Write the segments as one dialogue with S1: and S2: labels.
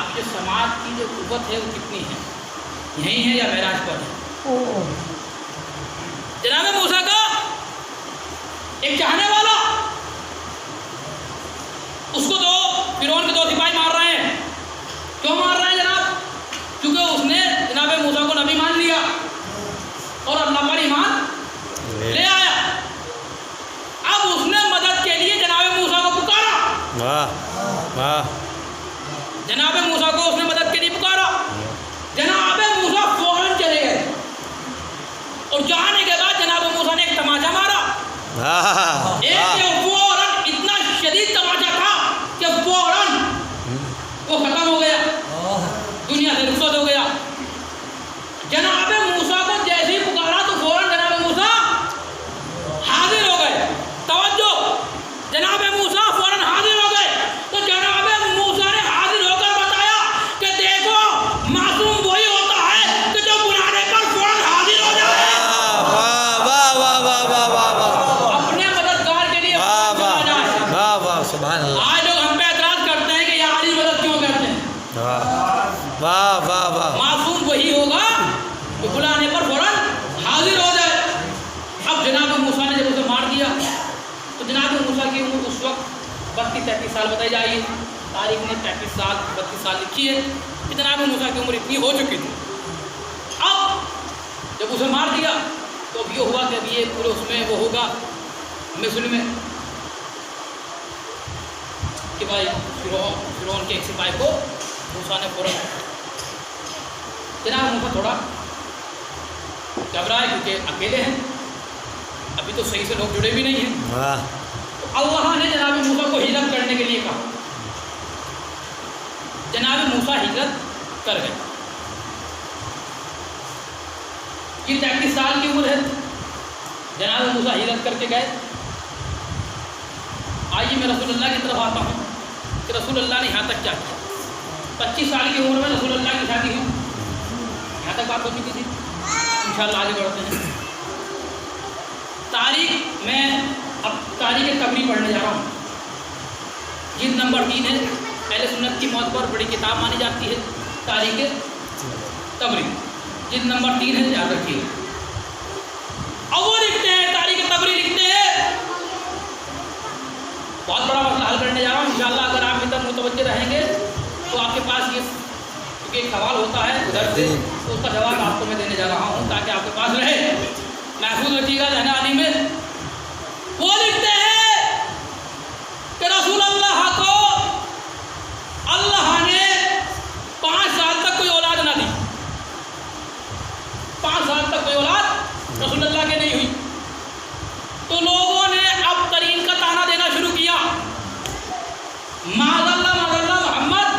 S1: आपके समाज की जो कुव्वत है वो कितनी है, यही है या महराज पर है। जनाब मूसा का एक चाहने वाला, उसको तो फिरौन के 2 सिपाही मार रहे हैं। क्यों मार रहे हैं जनाब? क्योंकि उसने जनाब मूसा को नबी मान लिया और अल्लाह पर ईमान ले आया। अब उसने मदद के लिए जनाब मूसा को पुकारा।
S2: वाह वाह।
S1: जनाब मूसा को उसने मदद के लिए पुकारा। जनाब मूसा फौरन चले गए और जाने के बाद जनाब मूसा ने एक तमाचा मारा। एक फौरन इतना शदीद तमाचा था कि फौरन वो खत्म हो गया, दुनिया से रुखसत हो गया। जनाब मूसा को जैसे ही पुकारा तो फौरन जनाब मूसा हाजिर हो गए। तवज्जो, जनाब मूसा फौरन हाजिर हो गए। तो जनाब मूसा ने हाजिर होकर बताया कि देखो मासूम वही होता है कि जो बुलाने पर फौरन हाजिर हो जाए। अपने मददगार के लिए
S2: सुभान अल्लाह।
S1: आज लोग हम पे एतराज करते हैं कि यार मदद क्यों करते हैं।
S2: वाह वाह वाह।
S1: मासूम वही होगा जो बुलाने पर फौरन हाजिर हो जाए। अब जनाब मूसा ने जब उसे मार दिया तो जनाब मूसा की उम्र उस वक्त 32-33 साल बताई जा रही है। तारीख ने 33 साल 32 साल लिखी है कि जनाब मूसा की उम्र इतनी हो चुकी थी। अब जब उसे मार दिया तो अब ये हुआ कि अभी ये पूरे उसमें वो होगा मिस्र में कि भाई फिरौन के एक सिपाही को मूसा ने फौरन, जनाब मूसा थोड़ा घबराए क्योंकि अकेले हैं, अभी तो सही से लोग जुड़े भी नहीं हैं। तो अल्लाह ने जनाब मूसा को हिजरत करने के लिए कहा। जनाब मूसा हिजरत कर गए। ये 33 साल की उम्र है। जनाब मूसा हिजरत करके गए। आइए मैं रसूलुल्लाह की तरफ आता हूँ कि रसूलुल्लाह ने यहाँ तक क्या किया। 25 साल की उम्र में रसूलुल्लाह की शादी हुई, यहाँ तक बात हो चुकी थी। इंशाअल्लाह आगे बढ़ते हैं। तारीख में अब तारीख तबरी पढ़ने जा रहा हूँ। जिल्द नंबर 3 है। अहले सुन्नत की मौत पर बड़ी किताब मानी जाती है तारीख तबरी। जिल्द नंबर 3 है, याद रखिए। अब वो लिखते हैं, तारीख तबरी लिखते हैं, बहुत बड़ा मसला हल करने जा रहा हूँ इंशाअल्लाह। अगर आप इधर मुतवज्जे रहेंगे तो आपके पास ये क्योंकि एक सवाल होता है उधर से, तो उसका जवाब आपको मैं देने जा रहा हूँ ताकि आपके पास रहे, महफूज रखिएगा रहना आदि में। वो लिखते हैं कि रसूल अल्लाह को अल्लाह ने 5 साल तक कोई औलाद ना दी। 5 साल तक कोई औलाद रसूल अल्लाह के नहीं हुई। तो लोगों ने अब तरीन का ताना देना शुरू किया, माज़अल्लाह मोहम्मद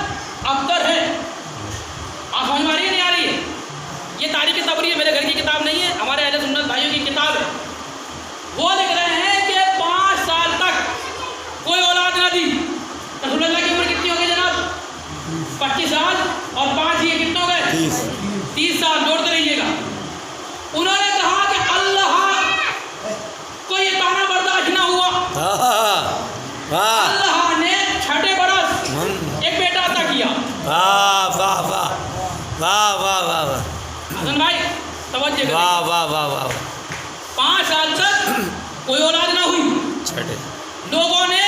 S1: अब्तर है। आप समझ में आ रही है नहीं आ रही है? ये तारीख तबरी है, मेरे घर की किताब नहीं है, हमारे अहले सुन्नत भाइयों की किताब है। वो लिख रहे हैं कि 5 साल तक कोई औलाद ना दी। रसूलुल्लाह की उम्र कितनी हो गई जनाब? 25 साल और 5 ये कितने हो गए? 30 साल। जोड़ते रहिएगा। उन्होंने कहा कि अल्लाह को ये ताना बर्दाश्त ना हुआ। अल्लाह ने 6ठे बरस एक बेटा अता किया।
S2: वाह वाह वाह वाह वाह वाह वाह।
S1: हसन भाई तवज्जो करिए।
S2: वाह वाह वाह वाह।
S1: 5 साल तक कोई औलाद ना हुई।
S2: 6ठे
S1: लोगों ने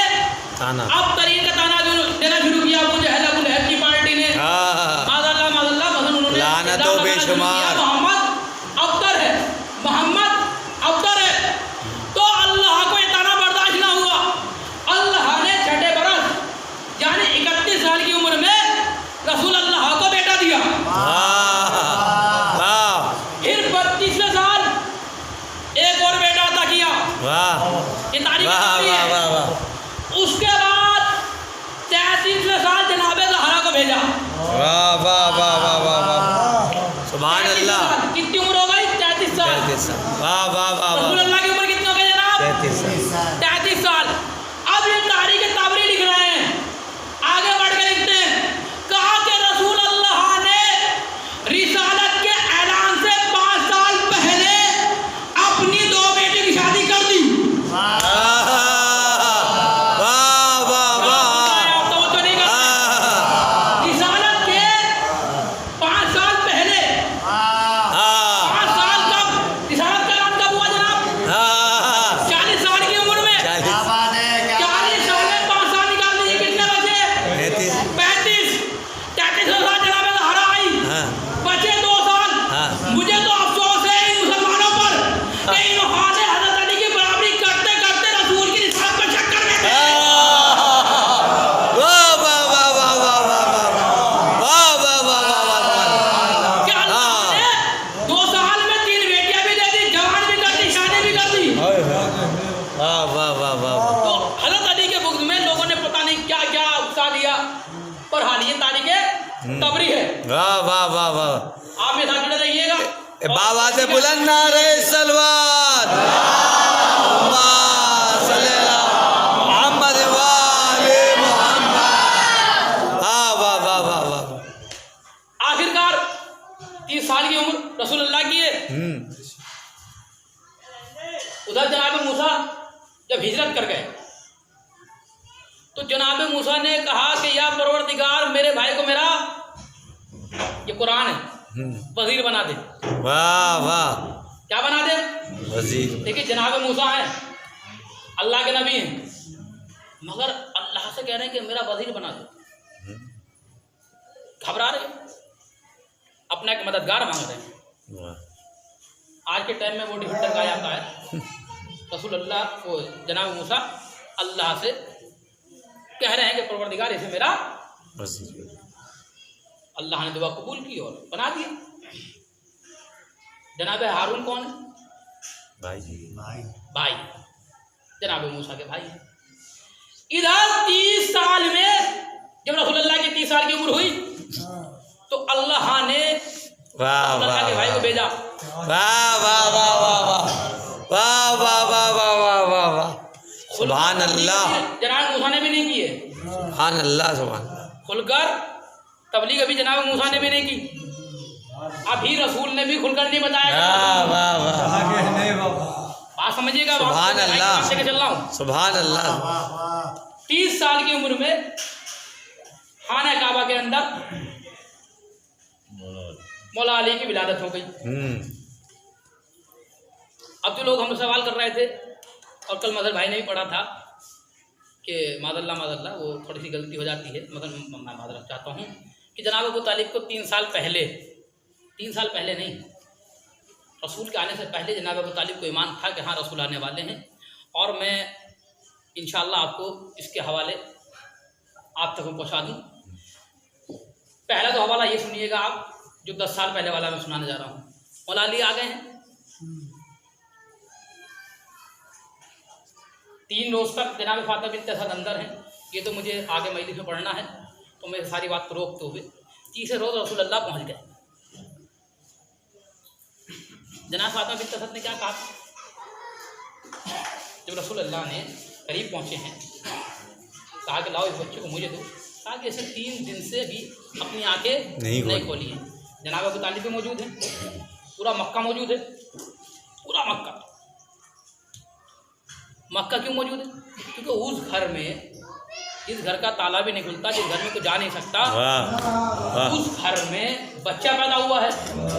S2: ताना
S1: अब तरीन का ताना देना शुरू किया। अबू लहब की पार्टी ने माज़अल्लाह उन्होंने
S2: लानतों बेशुमार।
S1: मोहम्मद अब्तर है, मोहम्मद अब्तर है। तो अल्लाह को ये ताना बर्दाश्त ना हुआ। अल्लाह ने 6ठे बरस यानी 31 साल की उम्र में रसूल अल्लाह को बेटा दिया। फिर 32वें साल एक और बेटा अता किया। ये तारीख है। उसके बाद 33वें साल जनाबे ज़हरा को भेजा।
S2: वाह वाह वाह वाह वाह वाह। सुभान अल्लाह।
S1: तबरी है।
S2: वाह वाह वाह वाह।
S1: आप मेरे साथ जुड़े रहिएगा।
S2: बाबा से बुलंद नारे सलवात मोहम्मद वाले मोहम्मद। वाह वाह वाह वाह वाह।
S1: आखिरकार 30 साल की उम्र रसूलुल्लाह की है। उधर जनाब मूसा जब हिजरत कर गए तो जनाब मूसा ने कहा कि या परवरदिगार, मेरे भाई को मेरा, ये कुरान है, वजीर बना दे।
S2: वाह वाह।
S1: क्या बना दे?
S2: वजीर।
S1: देखिए जनाब मूसा है, अल्लाह के नबी हैं, मगर अल्लाह से कह रहे हैं कि मेरा वजीर बना दे। घबरा रहे, अपना एक मददगार मांग रहे हैं। आज के टाइम में वो डिफेंडर का आता है रसूलुल्लाह को, जनाब मूसा अल्लाह से कह रहे हैं कि परवरदिगार इसे मेरा वजीर। अल्लाह ने दुआ कबूल की और बना दिया। जनाब हारून कौन है? भाई जनाब मूसा के भाई। इधर 30 साल में जब रसूलुल्लाह की 30 साल की उम्र हुई तो अल्लाह ने रसूलुल्लाह के भाई को भेजा।
S2: वाह वाह वाह वाह वाह वाह वाह वाह वाह वाह वाह वाह। सुभान अल्लाह।
S1: जनाब मूसा ने भी नहीं किए।
S2: सुभान अल्लाह। सुभान
S1: खुलकर तबलीग अभी जनाब मूसा ने भी नहीं की, अभी रसूल ने भी खुलकर नहीं बताया।
S2: वाह वाह
S1: बात समझिएगा।
S2: सुभान अल्लाह।
S1: चल रहा हूँ।
S2: सुभान अल्लाह।
S1: 30 साल की उम्र में खाना काबा के अंदर मौला अली की विलादत हो गई। अब जो लोग हमसे सवाल कर रहे थे, और कल मदर भाई ने भी पढ़ा था कि मादल्ला वो थोड़ी सी गलती हो जाती है, मगर मैं मादरत चाहता हूँ कि जनाब अबू तालिब को 3 साल पहले नहीं, रसूल के आने से पहले जनाब अबू तालिब को ईमान था कि हाँ रसूल आने वाले हैं। और मैं इंशाअल्लाह आपको इसके हवाले आप तक पहुँचा दूँ। पहला तो हवाला ये सुनिएगा आप, जो 10 साल पहले वाला मैं सुनाने जा रहा हूँ। मौला अली आ गए हैं, 3 रोज़ तक जनाब फातिमा बिन्त असद अंदर हैं। ये तो मुझे आगे मजलिस में पढ़ना है, तो मैं सारी बात को रोकते हुए 3 रोज़ रसूलुल्लाह पहुँच गए। जनाब फातिमा बिन्त असद ने क्या कहा? जब रसूलुल्लाह ने करीब पहुँचे हैं, कहा कि लाओ इस बच्चे को मुझे दो। कहा कि ऐसे 3 दिन से भी अपनी आंखें नहीं खोली हैं। जनाब अबू तालिब भी मौजूद हैं, पूरा मक्का मौजूद है, पूरा मक्का क्यों मौजूद है? क्योंकि उस घर में, जिस घर का ताला भी नहीं खुलता, जिस घर में कोई जा नहीं सकता, उस घर में बच्चा पैदा हुआ है,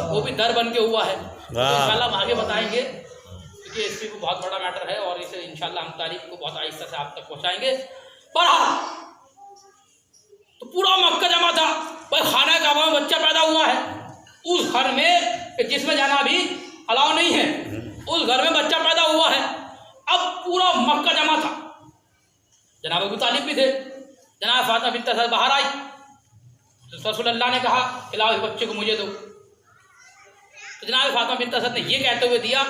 S1: वो भी दर बन के हुआ है। तो इंशाल्लाह हम आगे बताएंगे, क्योंकि इसमें भी बहुत बड़ा मैटर है और इसे इंशाल्लाह हम तारीख को बहुत आहिस्ता से आप तक पहुँचाएंगे। पर हाँ, तो पूरा मक्का जमा था, भाई खाना काबा में बच्चा पैदा हुआ है, उस घर में जिसमें जाना भी अलाउ नहीं है, उस घर में बच्चा पैदा हुआ है। अब पूरा मक्का जमा था, जनाब अबू तालिब भी थे। जनाब फातिमा बिन्त असद बाहर आई, तो रसूलुल्लाह ने कहा कि लाओ इस बच्चे को मुझे दो। तो जनाब फातिमा बिन्त असद ने ये कहते हुए दिया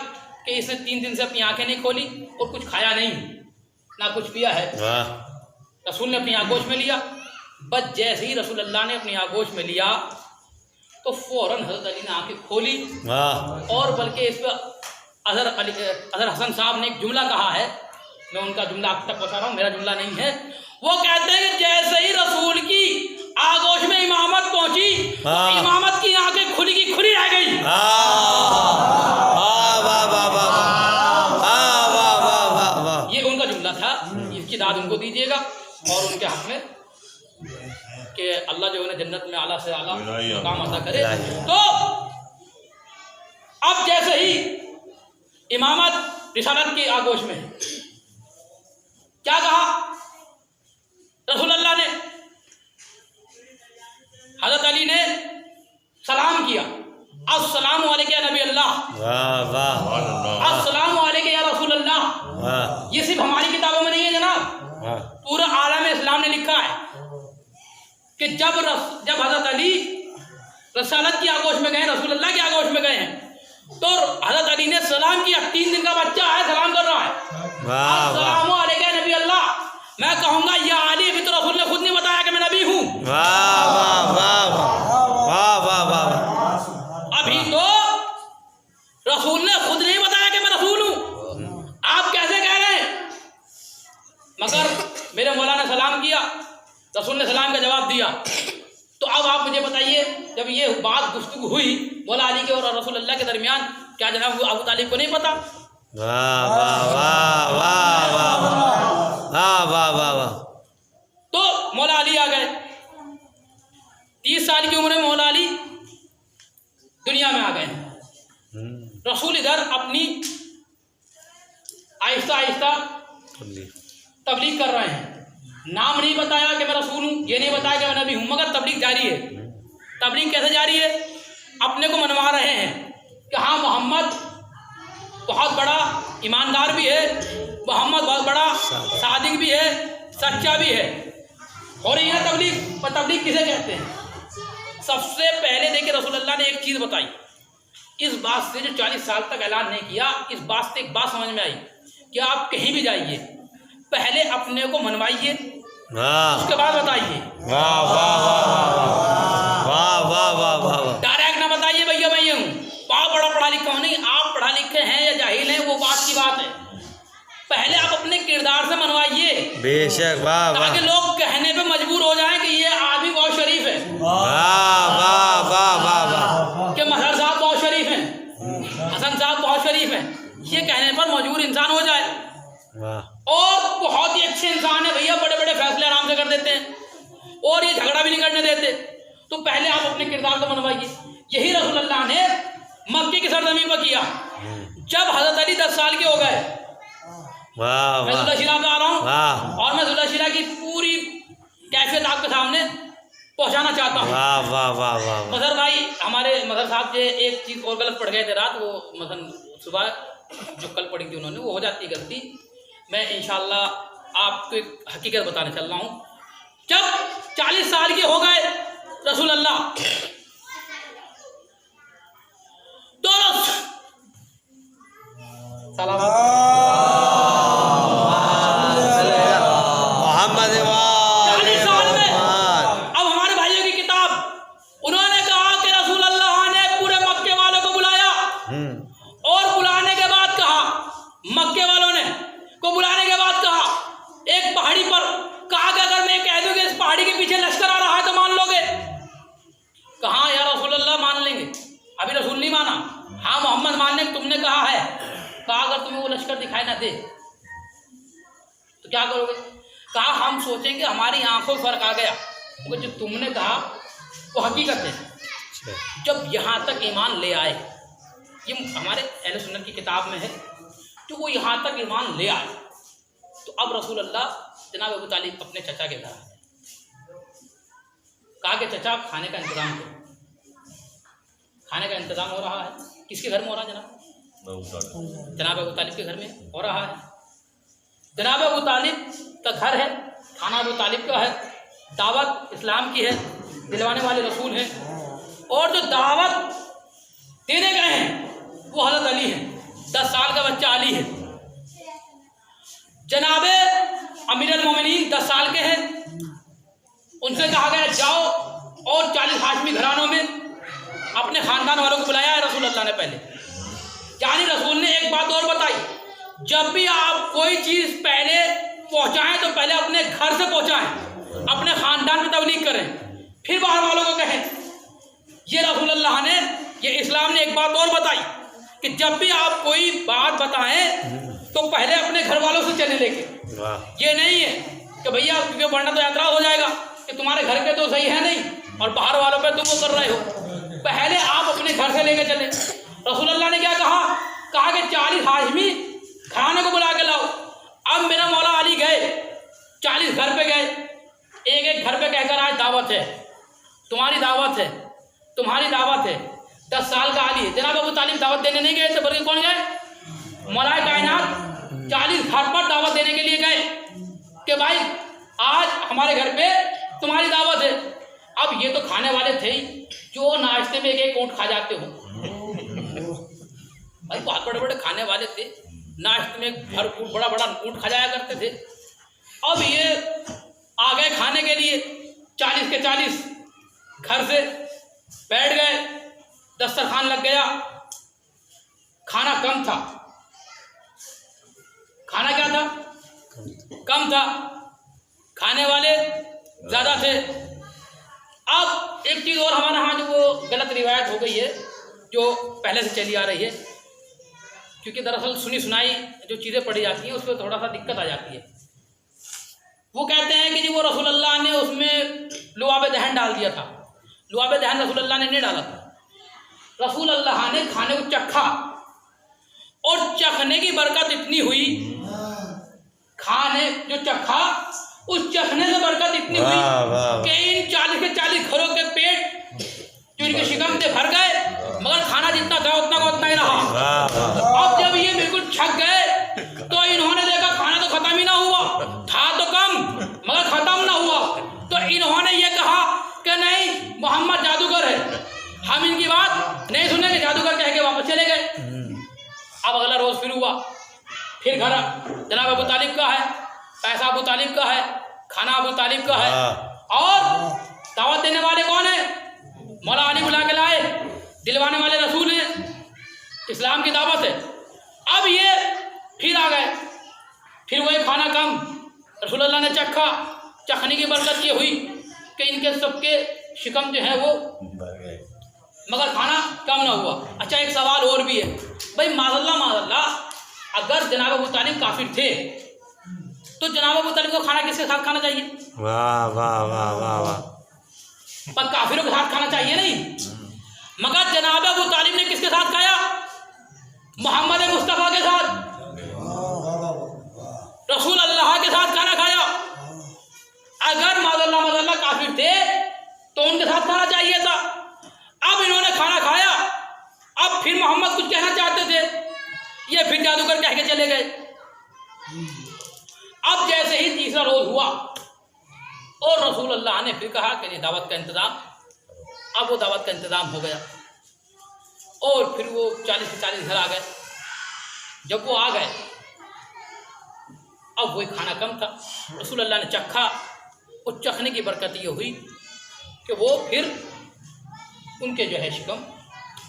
S1: कि इसने 3 दिन से अपनी आंखें नहीं खोली और कुछ खाया नहीं, ना कुछ पिया है। रसूल ने अपनी आगोश में लिया। बस जैसे ही रसूलुल्लाह ने अपनी आगोश में लिया तो फौरन हज़रत अली ने आंखें खोली, और बल्कि इस पर अजहर हसन साहब ने एक जुमला कहा है, मैं उनका जुमला आप तक पहुँचा रहा हूँ, मेरा जुमला नहीं है। वो कहते हैं कि जैसे ही रसूल की आगोश में इमामत पहुंची, इमामत की आंखें खुली की खुली रह गई। ये उनका जुमला था, इसकी दाद उनको दीजिएगा और उनके हक में कि अल्लाह जो उन्हें जन्नत में आला से आला काम अदा करे। तो अब जैसे ही इमामत रिसालत की आगोश में, क्या कहा रसूलुल्लाह ने? हज़रत अली ने सलाम किया, अस्सलामु अलैका या नबी अल्लाह, अस्सलामु अलैका या रसूल अल्लाह। ये सिर्फ हमारी किताबों में नहीं है जनाब, पूरा आलम इस्लाम ने लिखा है कि जब हज़रत अली रसालत की आगोश में गए, रसूलुल्लाह की आगोश में गए हैं, तो हज़रत अली ने सलाम किया। 3 दिन का बच्चा है, सलाम कर रहा है, अस्सलामु अलैका नबी अल्लाह। मैं कहूँगा या अली, अभी तो रसूल ने खुद नहीं बताया कि मैं नबी हूँ। रसूल ने सलाम का जवाब दिया। तो अब आप मुझे बताइए, जब ये बात गुफ्तगू हुई मौला अली के और रसूल अल्लाह के दरमियान, क्या जनाब अबू तालिब को नहीं पता?
S2: वाह वाह वाह वाह वाह वाह वाह वाह वाह।
S1: तो मौला अली आ गए। 30 साल की उम्र में मौला अली दुनिया में आ गए। रसूल इधर अपनी आहिस्ता आहिस्ता तबलीग कर रहे हैं। नाम नहीं बताया कि मैं रसूल हूँ, ये नहीं बताया कि मैं नबी हूँ, मगर तबलीग जारी है। तबलीग कैसे जारी है? अपने को मनवा रहे हैं कि हाँ मोहम्मद बहुत बड़ा ईमानदार भी है, मोहम्मद बहुत बड़ा सादिक भी है, सच्चा भी है। और यह तबलीग, पर तबलीग किसे कहते हैं? सबसे पहले देखिए रसूल अल्लाह ने एक चीज़ बताई। इस बात से जो 40 साल तक ऐलान नहीं किया, इस बात से एक बात समझ में आई कि आप कहीं भी जाइए पहले अपने को मनवाइए, उसके बाद बताइए।
S2: वाह वाह वाह वाह वाह वाह वाह।
S1: डायरेक्ट ना बताइए भैया मैं ये हूँ, बहुत बड़ा पढ़ा लिखा हूँ, नहीं। आप पढ़ा लिखे हैं या जाहिल हैं वो बात की बात है। पहले आप अपने किरदार से मनवाइए,
S2: बेशक। वाह वाह।
S1: ताकि लोग कहने पे मजबूर हो जाएं कि ये आदमी बहुत शरीफ है।
S2: वाह वाह वाह वाह वाह।
S1: कि महर साहब बहुत शरीफ हैं, हसन साहब बहुत शरीफ हैं, ये कहने पर मजबूर इंसान हो जाए।
S2: वाह।
S1: और बहुत ही अच्छे इंसान है भैया, बड़े बड़े फैसले आराम से कर देते हैं और ये झगड़ा भी नहीं करने देते। तो पहले आप अपने किरदार को मनवाइए। यही रसूल अल्लाह ने मक्के की सरजमीन पर किया। जब हजरत अली 10 साल के हो गए,
S2: वाह
S1: मैं जुल्ला शिरा पे आ रहा हूँ
S2: वाह।
S1: और मैं जुल्ला शिरा की पूरी कैफियत आपके सामने पहुँचाना चाहता हूँ।
S2: वाह वाह वाह वाह।
S1: मजहर भाई, हमारे मजहर साहब से एक चीज़ और गलत पड़ गए थे रात, वो मसन सुबह जो कल पढ़ी थी उन्होंने, वो हो जाती है गलती। मैं इंशाल्लाह आपको एक हकीकत बताने चल रहा हूँ। जब 40 साल के हो गए रसूल अल्लाह, तो
S2: मोहम्मद
S1: 40 साल में अब हमारे भाइयों की किताब, उन्होंने कहा कि रसूल अल्लाह ने पूरे मक्के वालों को बुलाया और बुलाने के बाद कहा, मक्के वालों ने को बुलाने के बाद कहा एक पहाड़ी पर, कहा कि अगर मैं कह दूं कि इस पहाड़ी के पीछे लश्कर आ रहा है तो मान लोगे? कहा या रसूल अल्लाह मान लेंगे। अभी रसूल नहीं माना, हाँ मोहम्मद मानने तुमने कहा है। कहा अगर तुम्हें वो लश्कर दिखाई ना दे तो क्या करोगे? कहा हम सोचेंगे हमारी आंखों में फर्क आ गया, क्योंकि जो तुमने कहा वो हकीकत है। जब यहाँ तक ईमान ले आए, ये हमारे अहले सुन्नत की किताब में है, तो वो यहाँ तक ईमान ले आए, तो अब रसूल अल्लाह जनाब अबू तालिब अपने चचा के घर आए। कहा कि चचा खाने का इंतज़ाम करो। खाने का इंतज़ाम हो रहा है, किसके घर में हो रहा है जनाब? जनाब अबू तालिब के घर में हो रहा है। जनाब अबू तालिब का घर है, खाना अबू तालिब का है, दावत इस्लाम की है, दिलवाने वाले रसूल हैं, और जो दावत देने गए हैं वो हज़रत अली हैं। 10 साल का बच्चा अली है। जनाबे अमीरुल मोमिनीन 10 साल के हैं, उनसे कहा गया जाओ और 40 हाशमी घरानों में अपने ख़ानदान वालों को बुलाया है रसूल अल्लाह ने पहले। यानी रसूल ने एक बात और बताई, जब भी आप कोई चीज़ पहले पहुँचाएँ तो पहले अपने घर से पहुँचाएँ, अपने ख़ानदान में तबलीग करें, फिर बाहर वालों को कहें। ये रसूल अल्लाह ने, ये इस्लाम ने एक बात और बताई कि जब भी आप कोई बात बताएं तो पहले अपने घर वालों से चले लेके। ये नहीं है कि भैया क्योंकि वरना तो एतराज़ हो जाएगा कि तुम्हारे घर के तो सही है नहीं और बाहर वालों पे तुम वो कर रहे हो। पहले आप अपने घर से लेके चले। रसूल अल्लाह ने क्या कहा? कहा कि 40 हाशमी घराने को बुला के लाओ। अब मेरा मौला अली गए, 40 घर पे गए, एक एक घर पे कहकर आज दावत है, तुम्हारी दावत है, तुम्हारी दावत है। 10 साल का अली है। जनाब अबू तालिब दावत देने नहीं गए थे, बल्कि कौन गए? मौलाए कायनात 40 घर पर दावत देने के लिए गए कि भाई आज हमारे घर पे तुम्हारी दावत है। अब ये तो खाने वाले थे ही जो नाश्ते में एक एक ऊँट खा जाते हो। भाई बहुत बड़े बड़े खाने वाले थे, नाश्ते में भरपूर बड़ा बड़ा ऊँट खा जाया करते थे। अब ये आ गए खाने के लिए, 40 के 40 घर से बैठ गए, दस्तरखान लग गया। खाना कम था। खाना क्या था? कम था। खाने वाले ज़्यादा थे। अब एक चीज़ और हमारे यहाँ जो वो गलत रिवायत हो गई है जो पहले से चली आ रही है, क्योंकि दरअसल सुनी सुनाई जो चीज़ें पढ़ी जाती हैं उस पर थोड़ा सा दिक्कत आ जाती है। वो कहते हैं कि जी वो रसूल अल्लाह ने उसमें लुआब दहन डाल दिया था। लुआब दहन रसूल अल्लाह ने नहीं डाला था। रसूल अल्लाह ने खाने को चखा और चखने की बरकत इतनी हुई, खाने जो चखा उस चखने से बरकत इतनी हुई कि इन 40 के 40 घरों के पेट जो इनके शिकम से भर गए, मगर खाना जितना था उतना का उतना ही रहा। अब जब ये बिल्कुल छक गए तो इन्होंने देखा खाना तो खत्म ही ना हुआ, था तो कम मगर खत्म ना हुआ, तो इन्होंने ये कहा कि नहीं मोहम्मद जादूगर है, हम इनकी बात नहीं सुनेंगे। जादूगर कह के वापस चले गए। अब अगला रोज फिर हुआ, फिर घर जनाब अबू तालिब का है, पैसा अबू तालिब का है, खाना अबू तालिब का है, और दावत देने वाले कौन है? मौला अली बुला के लाए, दिलवाने वाले रसूल हैं, इस्लाम की दावत है। अब ये फिर आ गए, फिर वही खाना कम, रसूल अल्लाह ने चखा, चखने की बरकत ये हुई कि इनके सबके शिकम जो है वो मगर खाना कम ना हुआ। अच्छा एक सवाल और भी है भाई, माज़अल्लाह अगर जनाब अबू तालिब काफिर थे तो जनाब अबू तालिब को खाना किसके साथ खाना चाहिए?
S2: वाह वाह वाह वाह वाह,
S1: पर काफिरों के साथ खाना चाहिए नहीं, मगर जनाब अबू तालिब ने किसके साथ खाया? मोहम्मद मुस्तफ़ा के साथ, रसूल अल्लाह के साथ खाना खाया। अगर माज़अल्लाह काफिर थे तो उनके साथ खाना चाहिए था। अब इन्होंने खाना खाया, अब फिर मोहम्मद कुछ कहना चाहते थे, ये फिर जादूगर कह के चले गए। अब जैसे ही तीसरा रोज हुआ और रसूल अल्लाह ने फिर कहा कि दावत का इंतज़ाम, अब वो दावत का इंतज़ाम हो गया और फिर वो 40 के 40 घर आ गए। जब वो आ गए अब वही खाना कम था, रसूल अल्लाह ने चखा, और चखने की बरकत ये हुई कि वो फिर उनके जो है शिकम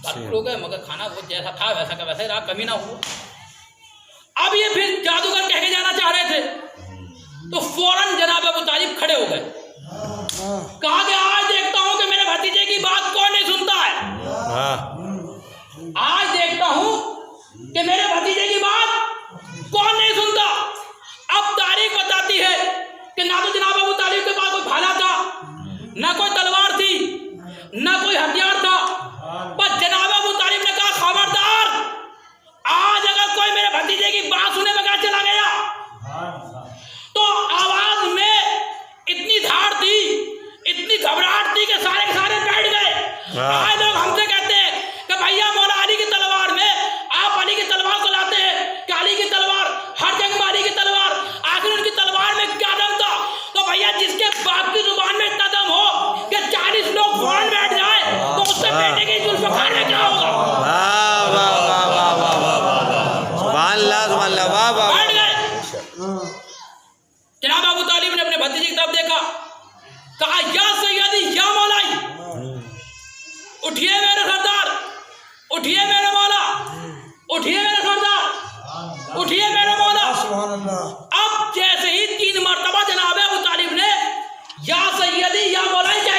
S1: भरपूर हो गए, मगर खाना वो जैसा था वैसा का वैसा ही रहा, कमी ना हुआ। अब ये फिर जादूगर कह के जाना चाह रहे थे तो फौरन जनाब अबू तालिब खड़े हो गए, कहा कि आज देखता हूं कि मेरे भतीजे की बात कौन नहीं सुनता है, आज देखता हूं कि मेरे भतीजे की बात कौन नहीं सुनता। अब तारीख बताती है कि ना तो जनाब अबू तालिब के पास कोई भाला था, ना कोई तलवार थी, ना कोई हथियार था, पर जनाब अबू तालिब ने कहा खबरदार, आज अगर कोई मेरे भतीजे की बात सुने बगैर चला गया, तो आवाज में इतनी धार थी, इतनी घबराहट थी कि सारे के सारे बैठ गए। आज लोग हमसे कहते हैं कि भैया मौला अली की तलवार में आप अली की तलवार को लाते हैं कि अली की तलवार, हर जंग में अली की तलवार, आखिर उनकी तलवार में क्या दम था? तो भैया जिसके बाप की जुबान में इतना दम हो कि 40 लोग फौरन बैठ जाए तो उससे बेटे की जुल्फ़कार में क्या होगा? बैठ गए। जनाब अबू तालिब ने अपने भतीजे की तरफ देखा, कहा या सैयदी या मौलाई, उठिए मेरे सरदार, उठिए मेरे मौला, उठिए मेरे सरदार, उठिए मेरे मौला। अब जैसे ही 3 मरतबा जनाब अबू तालिब ने या सैयदी या मौलाई कह